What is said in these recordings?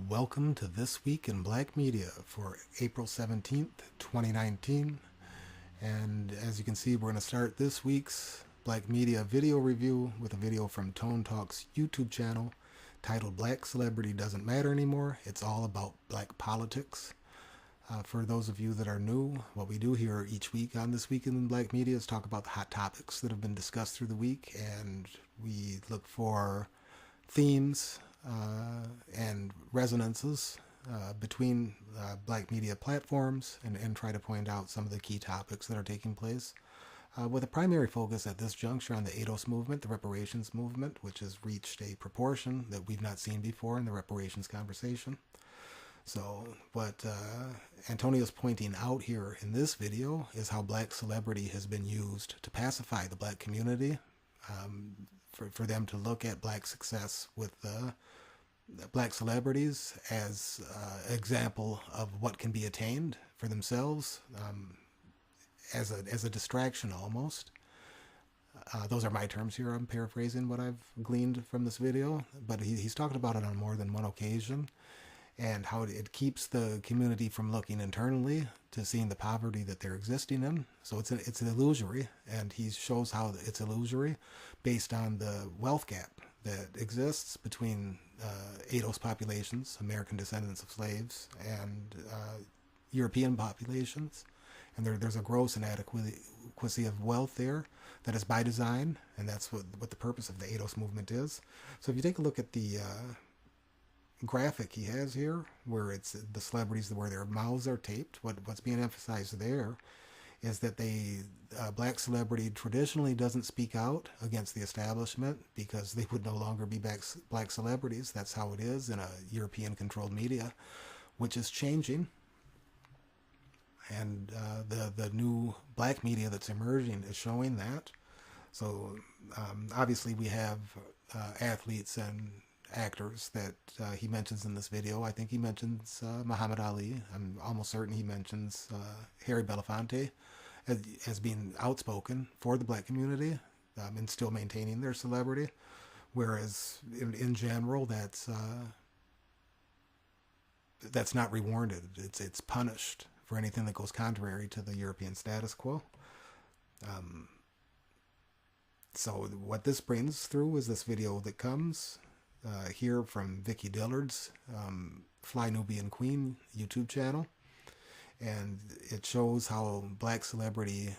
Welcome to This Week in Black Media for April 17th, 2019. And as you can see, we're going to start this week's Black Media video review with a video from Tone Talk's YouTube channel titled Black Celebrity Doesn't Matter Anymore. It's all about black politics. For those of you that are new, what we do here each week on This Week in Black Media is talk about the hot topics that have been discussed through the week, and we look for themes and resonances between black media platforms and try to point out some of the key topics that are taking place. With a primary focus at this juncture on the ADOS movement, the reparations movement, which has reached a proportion that we've not seen before in the reparations conversation. So what Antonio's pointing out here in this video is how black celebrity has been used to pacify the black community, for them to look at black success with black celebrities as an example of what can be attained for themselves, as a distraction almost. Those are my terms here. I'm paraphrasing what I've gleaned from this video, but he's talked about it on more than one occasion, and how it keeps the community from looking internally to seeing the poverty that they're existing in. So it's an illusory, and he shows how it's illusory based on the wealth gap that exists between ADOS populations, American descendants of slaves, and European populations. And there's a gross inadequacy of wealth there that is by design, and that's what the purpose of the ADOS movement is. So if you take a look at the graphic he has here, where it's the celebrities where their mouths are taped, what's being emphasized there is that black celebrity traditionally doesn't speak out against the establishment because they would no longer be black celebrities. That's how it is in a European controlled media, which is changing. And the new black media that's emerging is showing that. So obviously we have athletes and actors that he mentions in this video. I think he mentions Muhammad Ali. I'm almost certain he mentions Harry Belafonte as being outspoken for the black community and still maintaining their celebrity. Whereas in general, that's not rewarded. It's punished for anything that goes contrary to the European status quo. So what this brings through is this video that comes here from Vicky Dillard's Fly Nubian Queen YouTube channel, and it shows how black celebrity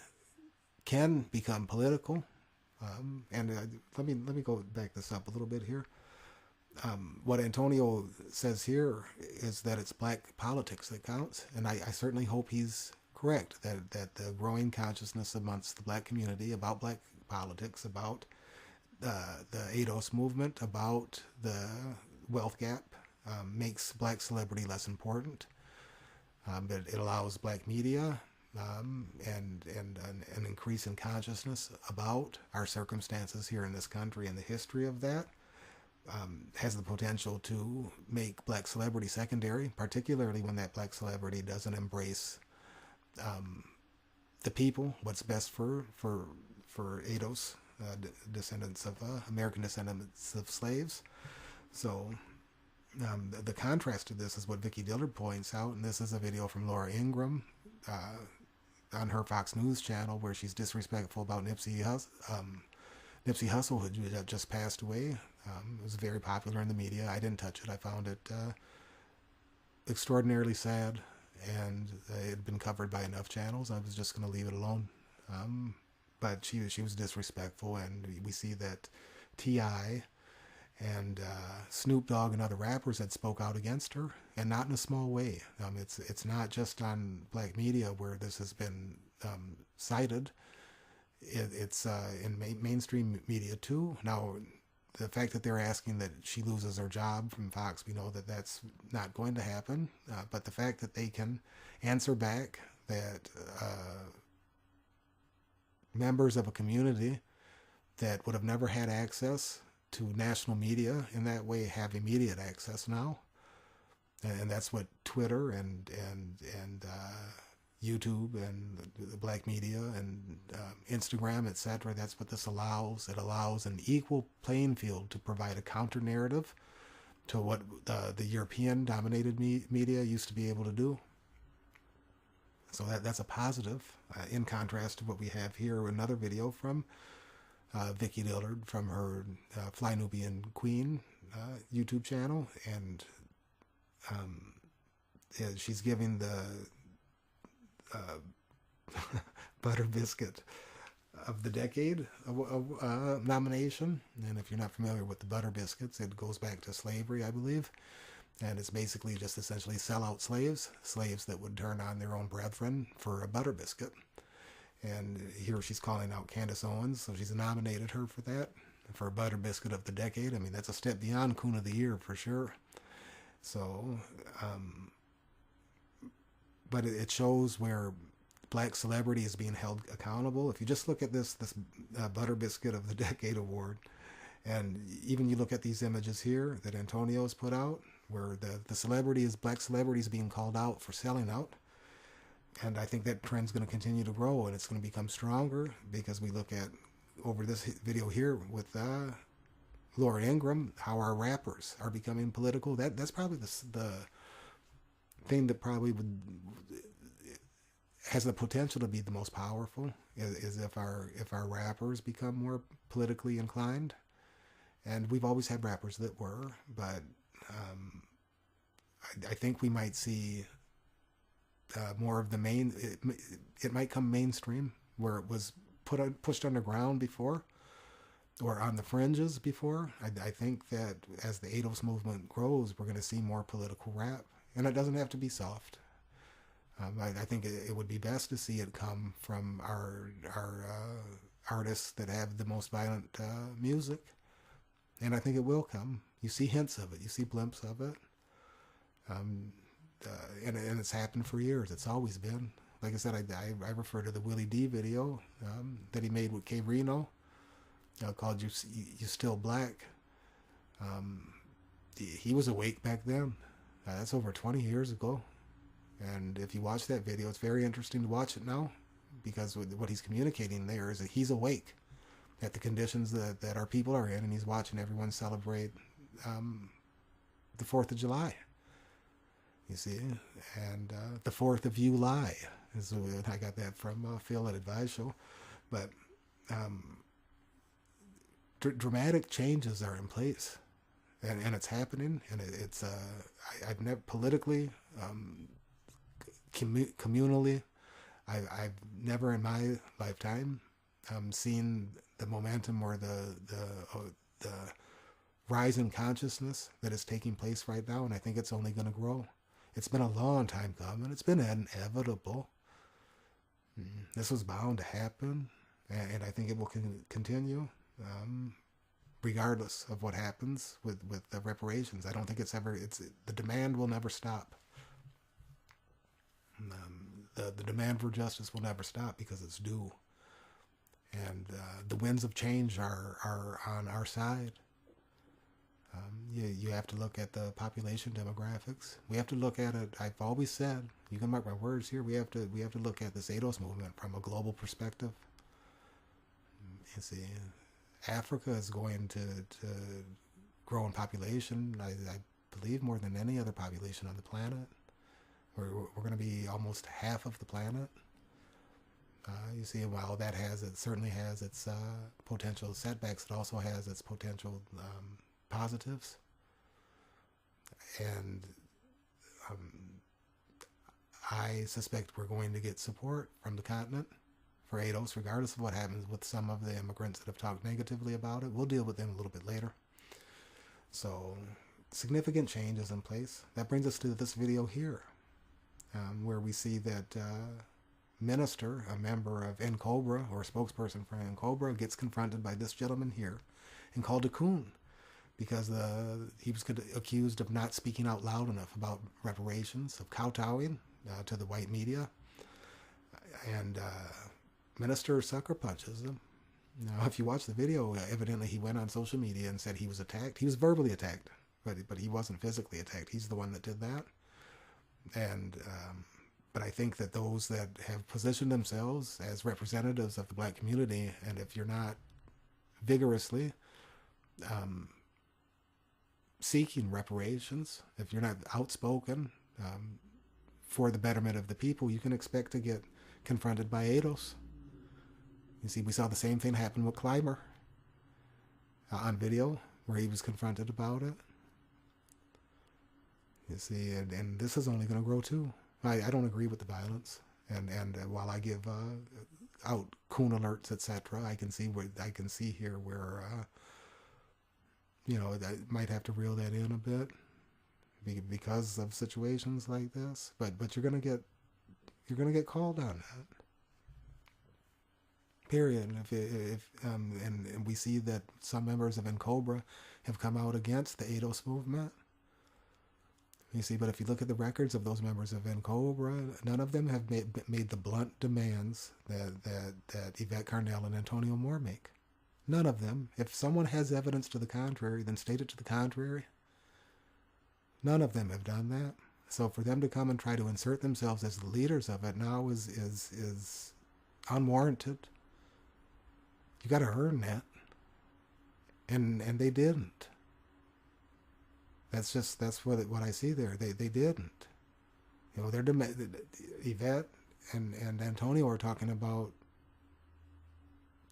can become political. And let me go back this up a little bit here. What Antonio says here is that it's black politics that counts, and I certainly hope he's correct that the growing consciousness amongst the black community about black politics, about the ADOS movement, about the wealth gap, makes black celebrity less important. But it allows black media and an increase in consciousness about our circumstances here in this country and the history of that. Has the potential to make black celebrity secondary, particularly when that black celebrity doesn't embrace the people, what's best for ADOS, descendants of American descendants of slaves. So the contrast to this is what Vicky Dillard points out, and this is a video from Laura Ingraham on her Fox News channel where she's disrespectful about Nipsey Hussle, who had just passed away. It was very popular in the media. I didn't touch it. I found it extraordinarily sad, and it had been covered by enough channels. I was just going to leave it alone. But she was disrespectful, and we see that T.I. and Snoop Dogg and other rappers had spoke out against her, and not in a small way. It's not just on black media where this has been cited. It's in mainstream media too. Now, the fact that they're asking that she loses her job from Fox, we know that that's not going to happen. But the fact that they can answer back that members of a community that would have never had access to national media in that way have immediate access now, and that's what Twitter and YouTube and the black media and Instagram, etc. That's what this allows. It allows an equal playing field to provide a counter narrative to what the European dominated media used to be able to do. So that's a positive, in contrast to what we have here, another video from Vicky Dillard from her Fly Nubian Queen YouTube channel, and yeah, she's giving the Butter Biscuit of the Decade nomination. And if you're not familiar with the Butter Biscuits, it goes back to slavery, I believe. And it's basically just essentially sellout slaves that would turn on their own brethren for a butter biscuit. And here she's calling out Candace Owens, so she's nominated her for that, for a Butter Biscuit of the Decade. I mean, that's a step beyond Coon of the Year for sure. So, but it shows where black celebrity is being held accountable. If you just look at this Butter Biscuit of the Decade award, and even you look at these images here that Antonio's put out, where the celebrity is, black celebrity is being called out for selling out. And I think that trend's going to continue to grow, and it's going to become stronger, because we look at, over this video here with Laura Ingraham, how our rappers are becoming political. That's probably the thing that probably has the potential to be the most powerful, is if our rappers become more politically inclined. And we've always had rappers that were, but I think we might see more of the main. It might come mainstream, where it was pushed underground before, or on the fringes before. I think that as the ADOS movement grows, we're going to see more political rap, and it doesn't have to be soft. I think it would be best to see it come from our artists that have the most violent music, and I think it will come. You see hints of it, you see blimps of it, and it's happened for years. It's always been. Like I said, I refer to the Willie D video that he made with K Reno, called "You Still Black." He was awake back then. That's over 20 years ago. And if you watch that video, it's very interesting to watch it now, because what he's communicating there is that he's awake at the conditions that our people are in, and he's watching everyone celebrate the 4th of July. You see, and the 4th of July is, I got that from Phil at Advise Show. But dramatic changes are in place, and it's happening, and it's I've never politically, communally, I've never in my lifetime seen the momentum or the rise in consciousness that is taking place right now, and I think it's only going to grow. It's been a long time coming. It's been inevitable. This was bound to happen, and I think it will continue, regardless of what happens with the reparations. I don't think the demand will never stop. The demand for justice will never stop, because it's due. And the winds of change are on our side. You have to look at the population demographics. We have to look at it. I've always said, you can mark my words here, we have to look at this ADOS movement from a global perspective. You see, Africa is going to grow in population, I believe, more than any other population on the planet. We're going to be almost half of the planet. You see, while that certainly has its potential setbacks, it also has its potential positives. And I suspect we're going to get support from the continent for ADOS, regardless of what happens with some of the immigrants that have talked negatively about it. We'll deal with them a little bit later. So, significant changes in place. That brings us to this video here, where we see that minister, a member of NCOBRA, or a spokesperson for NCOBRA, gets confronted by this gentleman here and called a coon, because he was accused of not speaking out loud enough about reparations, of kowtowing to the white media. And minister sucker punches him. Now, if you watch the video, evidently he went on social media and said he was attacked. He was verbally attacked, but he wasn't physically attacked. He's the one that did that. And but I think that those that have positioned themselves as representatives of the black community, and if you're not vigorously seeking reparations, if you're not outspoken for the betterment of the people, you can expect to get confronted by ADOS. You see, we saw the same thing happen with Clymer on video, where he was confronted about it. You see, and this is only going to grow too. I don't agree with the violence, and while I give out coon alerts, etc., I can see here where I might have to reel that in a bit because of situations like this. But you're gonna get called on that. Period. And we see that some members of NCOBRA have come out against the ADOS movement. You see, but if you look at the records of those members of NCOBRA, none of them have made the blunt demands that Yvette Carnell and Antonio Moore make. None of them. If someone has evidence to the contrary, then state it to the contrary. None of them have done that. So for them to come and try to insert themselves as the leaders of it now is unwarranted. You got to earn that, and they didn't. That's what I see there. They didn't. They're Yvette and Antonio are talking about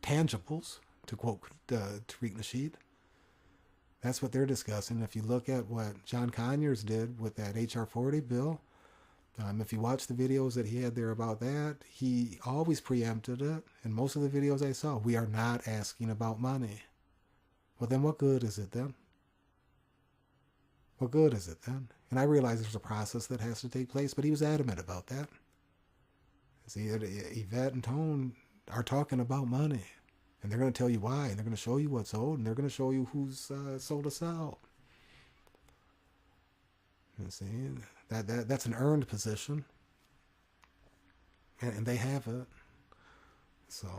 tangibles, to quote Tariq Nasheed. That's what they're discussing. If you look at what John Conyers did with that H.R. 40 bill, if you watch the videos that he had there about that, he always preempted it. And most of the videos I saw, we are not asking about money. Well, then what good is it then? What good is it then? And I realize there's a process that has to take place, but he was adamant about that. See, Yvette and Tone are talking about money. And they're going to tell you why, and they're going to show you what's owed, and they're going to show you who's sold us out. You see, that's an earned position, and they have it. So,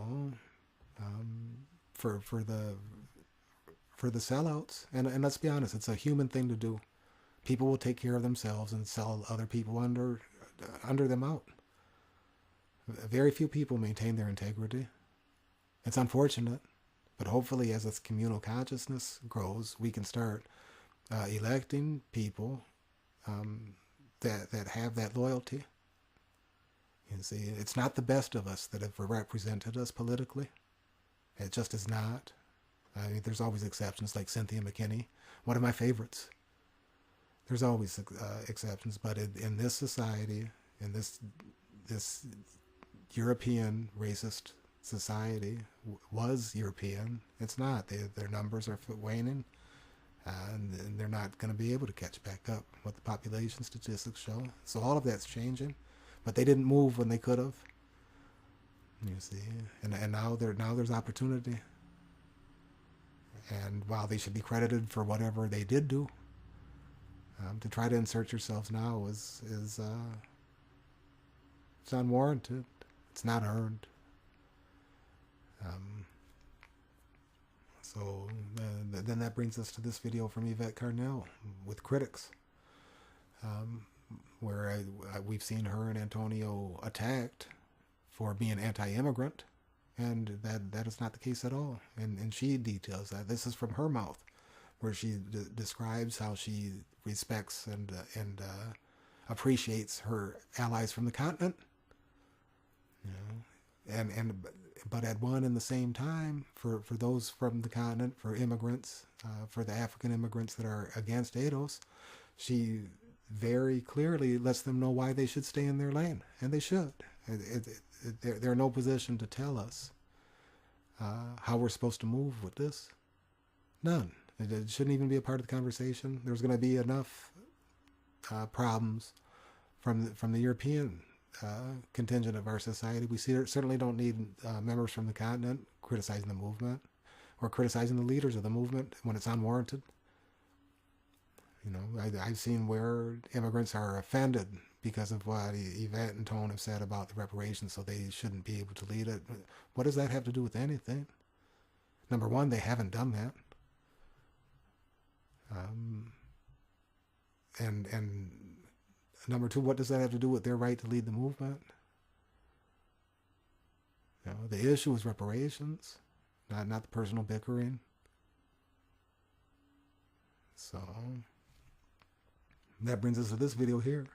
for the sellouts, and let's be honest, it's a human thing to do. People will take care of themselves and sell other people under them out. Very few people maintain their integrity. It's unfortunate, but hopefully as this communal consciousness grows, we can start electing people that have that loyalty. You see, it's not the best of us that have represented us politically. It just is not. I mean, there's always exceptions, like Cynthia McKinney, one of my favorites. There's always exceptions, but in this society, in this European racist society, was European. It's not. Their numbers are waning, and they're not going to be able to catch back up what the population statistics show. So all of that's changing, but they didn't move when they could have. You see, and now there's opportunity. And while they should be credited for whatever they did do, to try to insert yourselves now is it's unwarranted. It's not earned. So then that brings us to this video from Yvette Carnell with critics, where we've seen her and Antonio attacked for being anti-immigrant, and that is not the case at all. And she details that. This is from her mouth, where she describes how she respects and appreciates her allies from the continent. But at one and the same time, for those from the continent, for immigrants, for the African immigrants that are against ADOS, she very clearly lets them know why they should stay in their lane, and they should. They're in no position to tell us how we're supposed to move with this. None. It shouldn't even be a part of the conversation. There's going to be enough problems from the European contingent of our society. We certainly don't need members from the continent criticizing the movement or criticizing the leaders of the movement when it's unwarranted. I've seen where immigrants are offended because of what Yvette and Tone have said about the reparations, so they shouldn't be able to lead it. What does that have to do with anything? Number one, they haven't done that. And number two, what does that have to do with their right to lead the movement? The issue is reparations, not the personal bickering. So that brings us to this video here.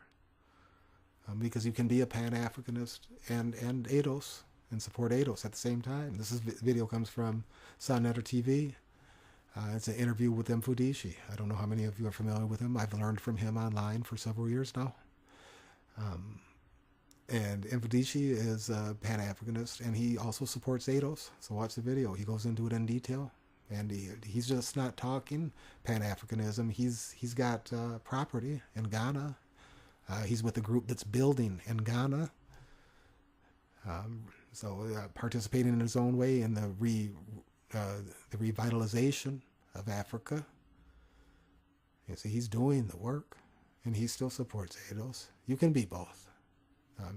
Because you can be a Pan-Africanist and ADOS and support ADOS at the same time. This video comes from Zionist TV. It's an interview with Mfudishi. I don't know how many of you are familiar with him. I've learned from him online for several years now. And Mfudishi is a Pan-Africanist, and he also supports ADOS. So watch the video. He goes into it in detail. And he's just not talking Pan-Africanism. He's got property in Ghana. He's with a group that's building in Ghana. So participating in his own way in the revitalization of Africa. You see, he's doing the work, and he still supports ADOS. You can be both.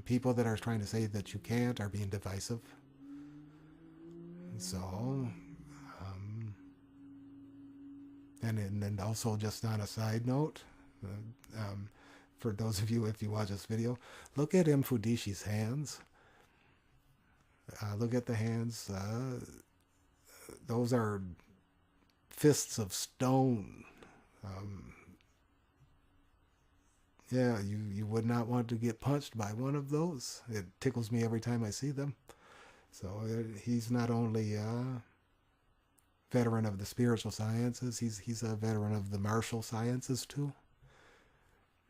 People that are trying to say that you can't are being divisive. So, and also just on a side note, for those of you, if you watch this video, look at Mfudishi's hands. Look at the hands. Those are fists of stone. Yeah, you would not want to get punched by one of those. It tickles me every time I see them. So he's not only a veteran of the spiritual sciences, he's a veteran of the martial sciences too.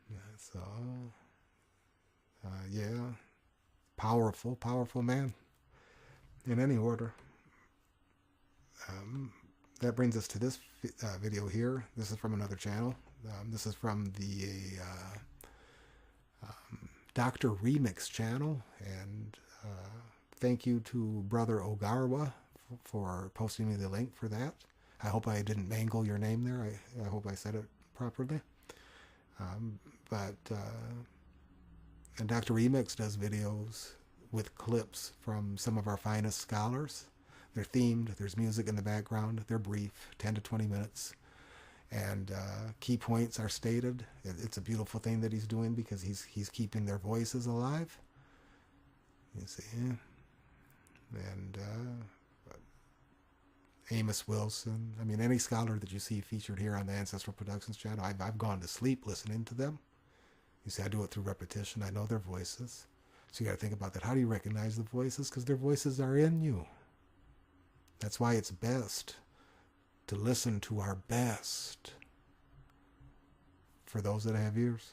Yeah, so, yeah, powerful man in any order. That brings us to this video here. This is from another channel. This is from the Dr. Remix channel, and thank you to Brother Ogarwa for posting me the link for that. I hope I didn't mangle your name there. I hope I said it properly. And Dr. Remix does videos with clips from some of our finest scholars. They're themed, there's music in the background, they're brief, 10 to 20 minutes. And key points are stated. It's a beautiful thing that he's doing because he's keeping their voices alive. You see, and Amos Wilson. I mean, any scholar that you see featured here on the Ancestral Productions channel, I've gone to sleep listening to them. You see, I do it through repetition. I know their voices. So you got to think about that. How do you recognize the voices? Because their voices are in you. That's why it's best to listen to our best for those that have ears.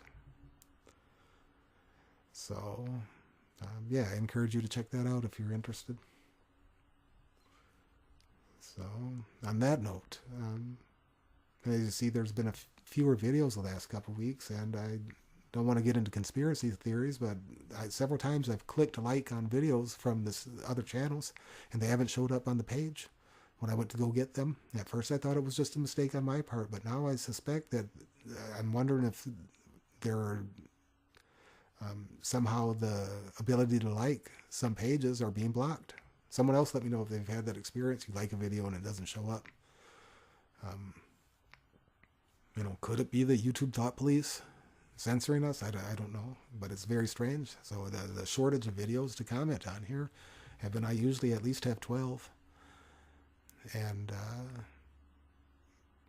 So, yeah, I encourage you to check that out if you're interested. So, on that note, as you see, there's been fewer videos the last couple of weeks, and I don't want to get into conspiracy theories, but several times I've clicked like on videos from this other channels, and they haven't showed up on the page when I went to go get them. At first I thought it was just a mistake on my part, but now I suspect that I'm wondering if there are somehow the ability to like some pages are being blocked. Someone else let me know if they've had that experience. You like a video and it doesn't show up. You know, could it be the YouTube thought police censoring us? I don't know, but it's very strange. So the shortage of videos to comment on here have been, I usually at least have 12. And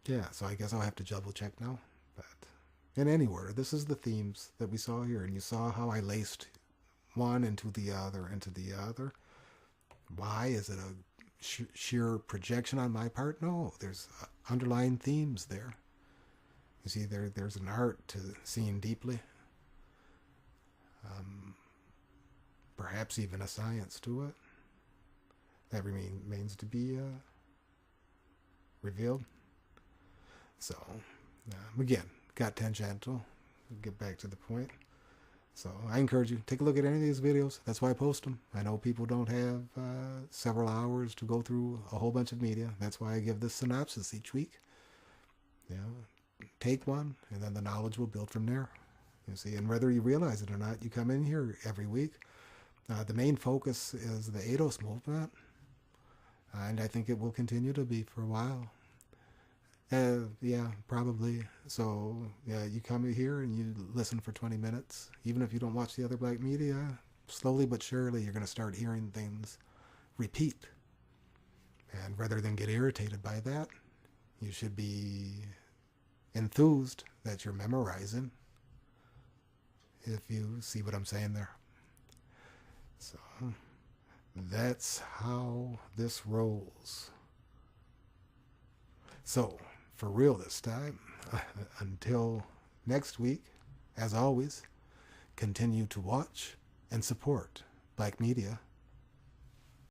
yeah, so I guess I'll have to double check now. But in any order, this is the themes that we saw here, and you saw how I laced one into the other, into the other. Why? Is it a sheer projection on my part? No, there's underlying themes there. You see, there's an art to seeing deeply. Perhaps even a science to it. That remains to be revealed. So, again, got tangential. We'll get back to the point. So I encourage you, take a look at any of these videos. That's why I post them. I know people don't have several hours to go through a whole bunch of media. That's why I give this synopsis each week. You know, take one, and then the knowledge will build from there. You see, and whether you realize it or not, you come in here every week. The main focus is the ADOS movement, and I think it will continue to be for a while. Yeah, probably. So, yeah, you come here and you listen for 20 minutes. Even if you don't watch the other black media, slowly but surely you're going to start hearing things repeat. And rather than get irritated by that, you should be enthused that you're memorizing, if you see what I'm saying there. So that's how this rolls. So for real this time, until next week, as always, continue to watch and support Black Media.